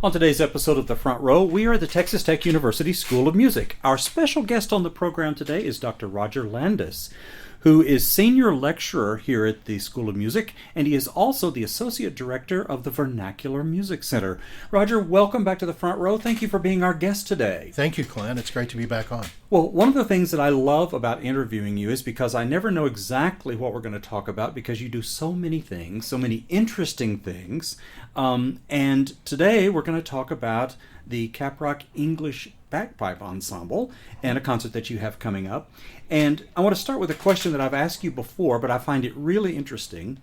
On today's episode of The Front Row, we are at the Texas Tech University School of Music. Our special guest on the program today is Dr. Roger Landis, who is senior lecturer here at the School of Music, and he is also the associate director of the Vernacular Music Center. Roger, welcome back to The Front Row. Thank you for being our guest today. Thank you, Clint. It's great to be back on. Well, one of the things that I love about interviewing you is because I never know exactly what we're going to talk about because you do so many things, so many interesting things. And today we're going to talk about the Caprock English Bagpipe Ensemble and a concert that you have coming up. And I want to start with a question that I've asked you before, but I find it really interesting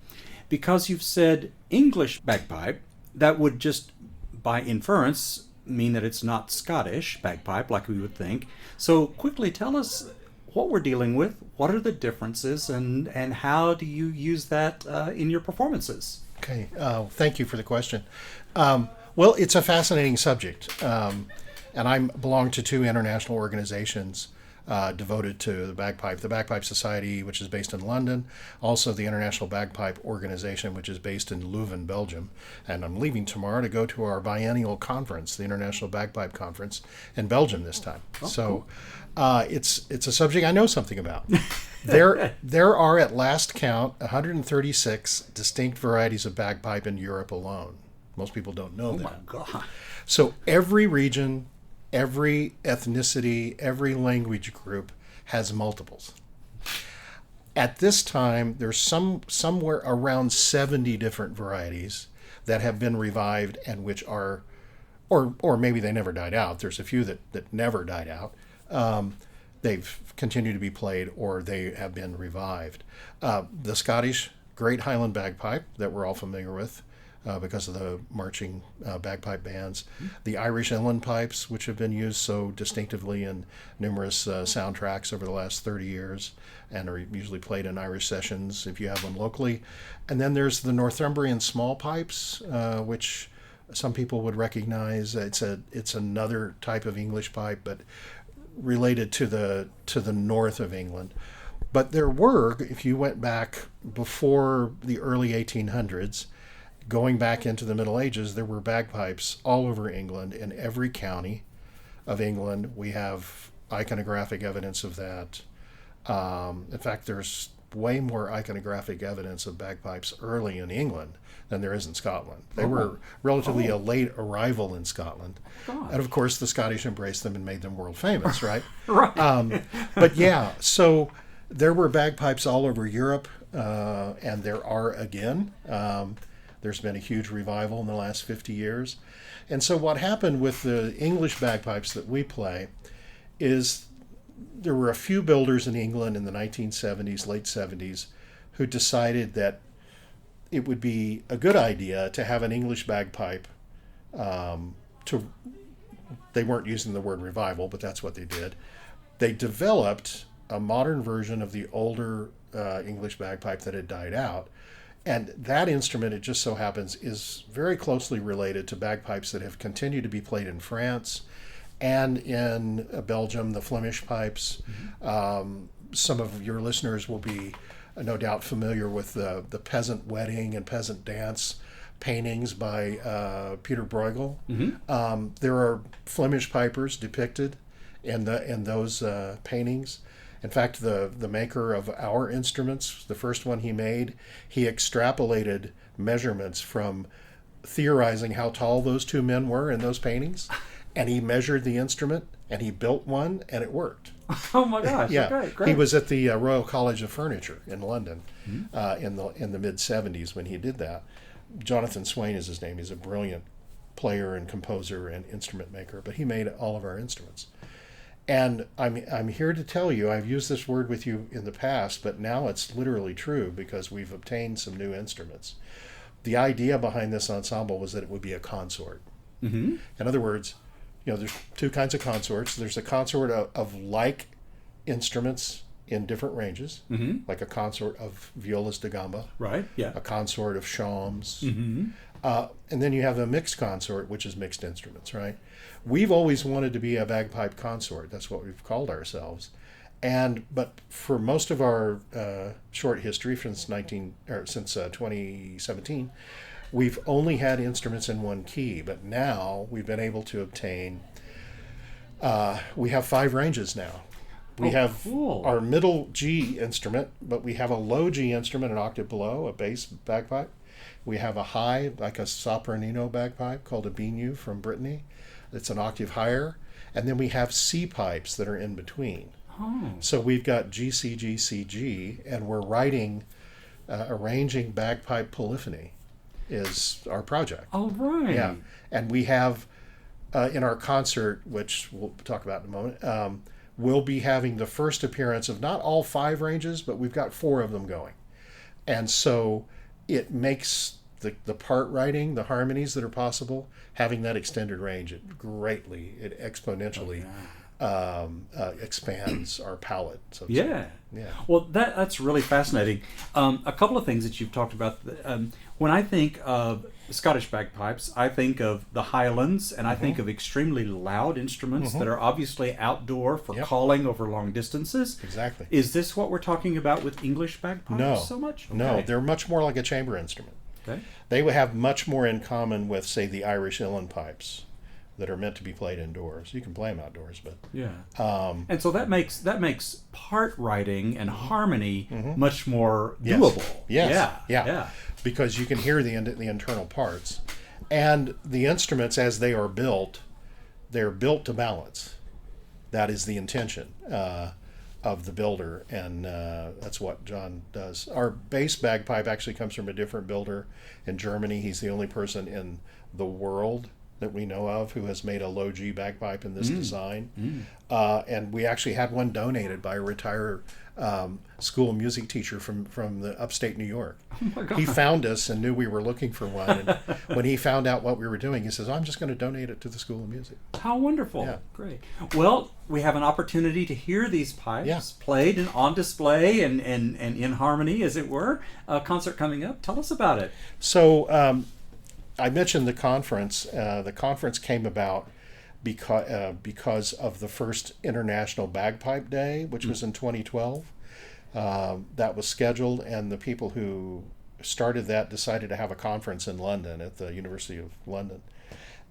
because you've said English bagpipe. That would just, by inference, mean that it's not Scottish bagpipe like we would think. So quickly tell us what we're dealing with, what are the differences, and how do you use that in your performances? Okay, thank you for the question. Well, it's a fascinating subject, and I belong to two international organizations devoted to the bagpipe. The Bagpipe Society, which is based in London, also the International Bagpipe Organization, which is based in Leuven, Belgium. And I'm leaving tomorrow to go to our biennial conference, the International Bagpipe Conference, in Belgium this time. So it's a subject I know something about. There are, at last count, 136 distinct varieties of bagpipe in Europe alone. Most people don't know that. Oh my God. So every region, every ethnicity, every language group has multiples. At this time, there's somewhere around 70 different varieties that have been revived and which are, or maybe they never died out. There's a few that never died out. They've continued to be played or they have been revived. The Scottish Great Highland Bagpipe that we're all familiar with, because of the marching bagpipe bands. The Irish inland pipes, which have been used so distinctively in numerous soundtracks over the last 30 years and are usually played in Irish sessions if you have them locally. And then there's the Northumbrian small pipes, which some people would recognize. It's another type of English pipe, but related to the north of England. But there were, if you went back before the early 1800s, going back into the Middle Ages, there were bagpipes all over England. In every county of England, we have iconographic evidence of that. In fact, there's way more iconographic evidence of bagpipes early in England than there is in Scotland. They were relatively a late arrival in Scotland. God. And of course, the Scottish embraced them and made them world famous, right? Right. But yeah, so there were bagpipes all over Europe, and there are again. There's been a huge revival in the last 50 years. And so what happened with the English bagpipes that we play is there were a few builders in England in the 1970s, late 70s, who decided that it would be a good idea to have an English bagpipe. They weren't using the word revival, but that's what they did. They developed a modern version of the older English bagpipe that had died out. And that instrument, it just so happens, is very closely related to bagpipes that have continued to be played in France and in Belgium, the Flemish pipes. Some of your listeners will be no doubt familiar with the peasant wedding and peasant dance paintings by Peter Bruegel. There are Flemish pipers depicted in those paintings. In fact, the maker of our instruments, the first one he made, he extrapolated measurements from theorizing how tall those two men were in those paintings, and he measured the instrument, and he built one, and it worked. Oh my gosh! Yeah, okay, great. He was at the Royal College of Furniture in London in the mid '70s when he did that. Jonathan Swain is his name. He's a brilliant player and composer and instrument maker, but he made all of our instruments. And I'm here to tell you, I've used this word with you in the past, but now it's literally true because we've obtained some new instruments. The idea behind this ensemble was that it would be a consort. In other words, there's two kinds of consorts. There's a consort of like instruments in different ranges, like a consort of violas da gamba, right? Yeah. A consort of shawms, and then you have a mixed consort, which is mixed instruments, right? We've always wanted to be a bagpipe consort. That's what we've called ourselves. But for most of our short history since 2017, we've only had instruments in one key, but now we've been able to obtain, we have 5 ranges now. We have cool. our middle G instrument, but we have a low G instrument an octave below, a bass bagpipe. We have a high, like a sopranino bagpipe called a Binu from Brittany. It's an octave higher. And then we have C pipes that are in between. Oh. So we've got G, C, G, C, G, and we're arranging bagpipe polyphony is our project. Oh, right. Yeah. And we have, in our concert, which we'll talk about in a moment, we'll be having the first appearance of not all 5 ranges, but we've got 4 of them going. And so it makes the part writing, the harmonies that are possible, having that extended range, it exponentially expands our palette. So to Yeah. say. Yeah. Well, that's really fascinating. A couple of things that you've talked about. When I think of Scottish bagpipes, I think of the Highlands, and I think of extremely loud instruments that are obviously outdoor for calling over long distances. Exactly. Is this what we're talking about with English bagpipes No. so much? No, Okay. they're much more like a chamber instrument. Okay. They would have much more in common with, say, the Irish uilleann pipes that are meant to be played indoors. You can play them outdoors, but Yeah. And so that makes part writing and harmony much more Yes. doable. Yes. Yeah. because you can hear the internal parts, and the instruments as they are built, they're built to balance. That is the intention of the builder, and that's what John does. Our bass bagpipe actually comes from a different builder in Germany. He's the only person in the world that we know of who has made a low G bagpipe in this design. And we actually had one donated by a retired school of music teacher from the upstate New York. Oh my God. He found us and knew we were looking for one. And when he found out what we were doing, he says, I'm just going to donate it to the School of Music. How wonderful. Yeah. Great. Well, we have an opportunity to hear these pipes Yeah. played and on display and in harmony, as it were. A concert coming up. Tell us about it. So I mentioned the conference. The conference came about because of the first International Bagpipe Day, which was in 2012. That was scheduled, and the people who started that decided to have a conference in London at the University of London.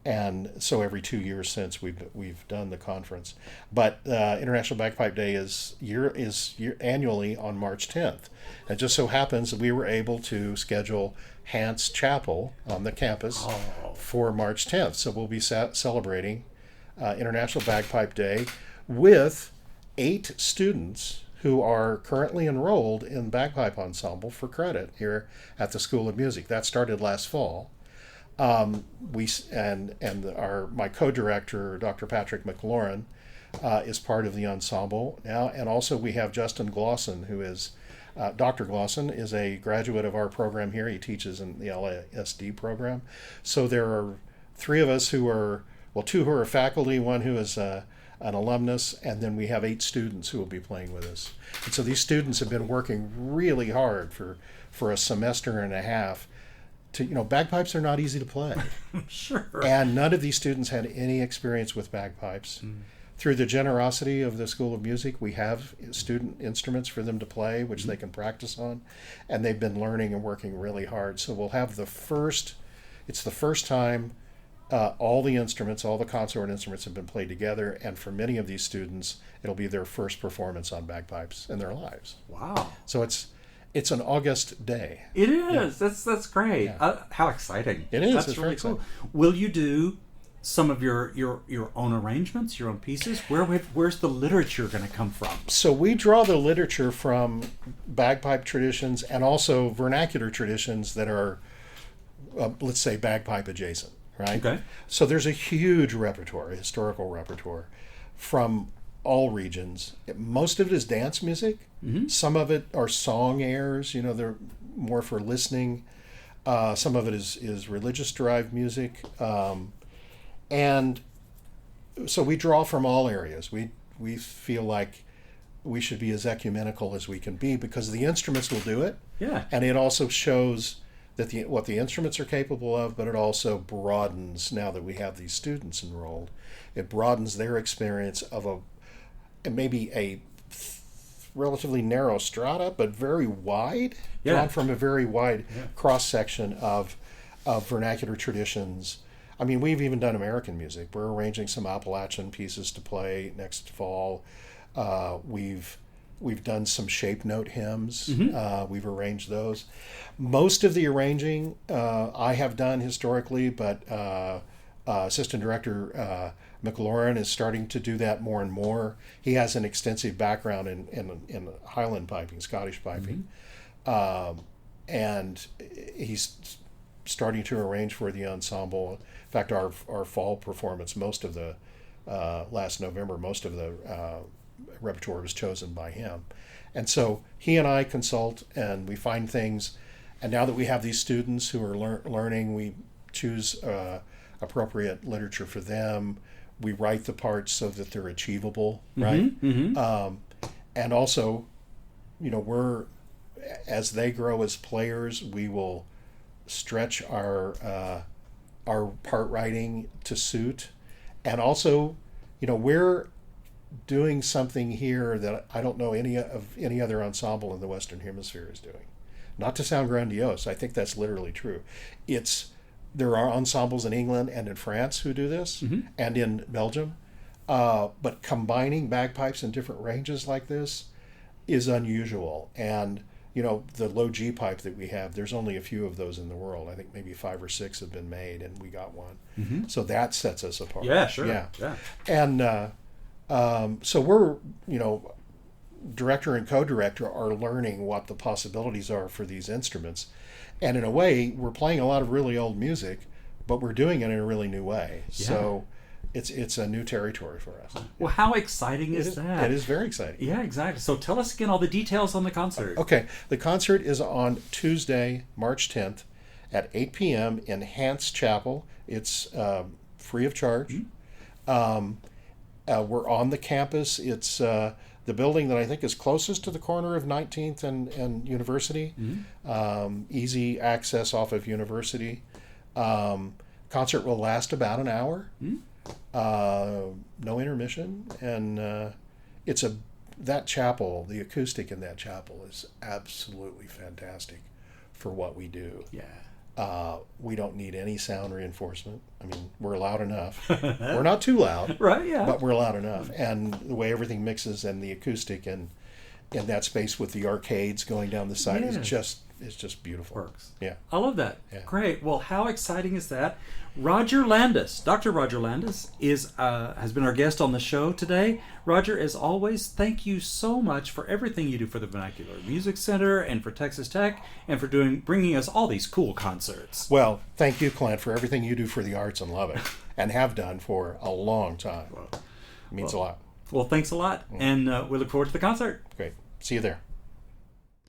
And so every 2 years since we've done the conference. But International Bagpipe Day is annually on March 10th. It just so happens that we were able to schedule Hance Chapel on the campus for March 10th. So we'll be celebrating International Bagpipe Day with 8 students who are currently enrolled in Bagpipe Ensemble for credit here at the School of Music. That started last fall. My co-director, Dr. Patrick McLaurin, is part of the ensemble now, and also we have Justin Glosson, who is Dr. Glosson is a graduate of our program here. He teaches in the LASD program. So there are 3 of us who are, 2 who are faculty, 1 who is an alumnus, and then we have 8 students who will be playing with us. And so these students have been working really hard for a semester and a half. Bagpipes are not easy to play. Sure. And none of these students had any experience with bagpipes. Through the generosity of the School of Music, we have student instruments for them to play, which they can practice on. And they've been learning and working really hard. So we'll have it's the first time all the consort instruments have been played together. And for many of these students, it'll be their first performance on bagpipes in their lives. Wow. So it's an August day. It is. Yeah. That's great. Yeah. How exciting. It is. That's It's really very cool. Will you do some of your own arrangements, your own pieces? Where's the literature going to come from? So we draw the literature from bagpipe traditions and also vernacular traditions that are, let's say, bagpipe adjacent, right? Okay. So there's a huge repertoire, historical repertoire, from all regions. Most of it is dance music. Some of it are song airs. They're more for listening. Some of it is religious derived music. And so we draw from all areas. We feel like we should be as ecumenical as we can be because the instruments will do it. Yeah. And it also shows that what the instruments are capable of, but it also broadens, now that we have these students enrolled, it broadens their experience of maybe a relatively narrow strata, but very wide, drawn from a very wide cross section of of vernacular traditions. I mean, we've even done American music. We're arranging some Appalachian pieces to play next fall. We've done some shape note hymns. We've arranged those. Most of the arranging I have done historically, but Assistant Director McLaurin is starting to do that more and more. He has an extensive background in Highland piping, Scottish piping, and he's starting to arrange for the ensemble. In fact, our fall performance, most of the last November, most of the repertoire was chosen by him. And so he and I consult and we find things. And now that we have these students who are learning, we choose appropriate literature for them. We write the parts so that they're achievable, right? And also, as they grow as players, we will stretch our part writing to suit. And also, we're doing something here that I don't know any other ensemble in the Western Hemisphere is doing. Not to sound grandiose, I think that's literally true. There are ensembles in England and in France who do this, and in Belgium, but combining bagpipes in different ranges like this is unusual. And the low G pipe that we have, there's only a few of those in the world. I think maybe 5 or 6 have been made, and we got one. So that sets us apart. Yeah, sure. Yeah. And so we're, director and co-director are learning what the possibilities are for these instruments. And in a way, we're playing a lot of really old music, but we're doing it in a really new way. Yeah. So it's a new territory for us. Well, how exciting is that? It is very exciting. Yeah, exactly. So tell us again all the details on the concert. Okay. The concert is on Tuesday, March 10th at 8 p.m. in Hance Chapel. It's free of charge. We're on the campus. It's the building that I think is closest to the corner of 19th and University. Easy access off of University. Concert will last about an hour. No intermission. And that chapel, the acoustic in that chapel is absolutely fantastic for what we do. Yeah. We don't need any sound reinforcement. I mean, we're loud enough. We're not too loud, right? Yeah, but we're loud enough. And the way everything mixes and the acoustic and in that space with the arcades going down the side is just beautiful. Works. Yeah, I love that. Yeah. Great. Well, how exciting is that? Roger Landis, Dr. Roger Landis, has been our guest on the show today. Roger, as always, thank you so much for everything you do for the Vernacular Music Center and for Texas Tech and for bringing us all these cool concerts. Well, thank you, Clint, for everything you do for the arts in Lubbock and have done for a long time. It means a lot. Well, thanks a lot, and we look forward to the concert. Great. See you there.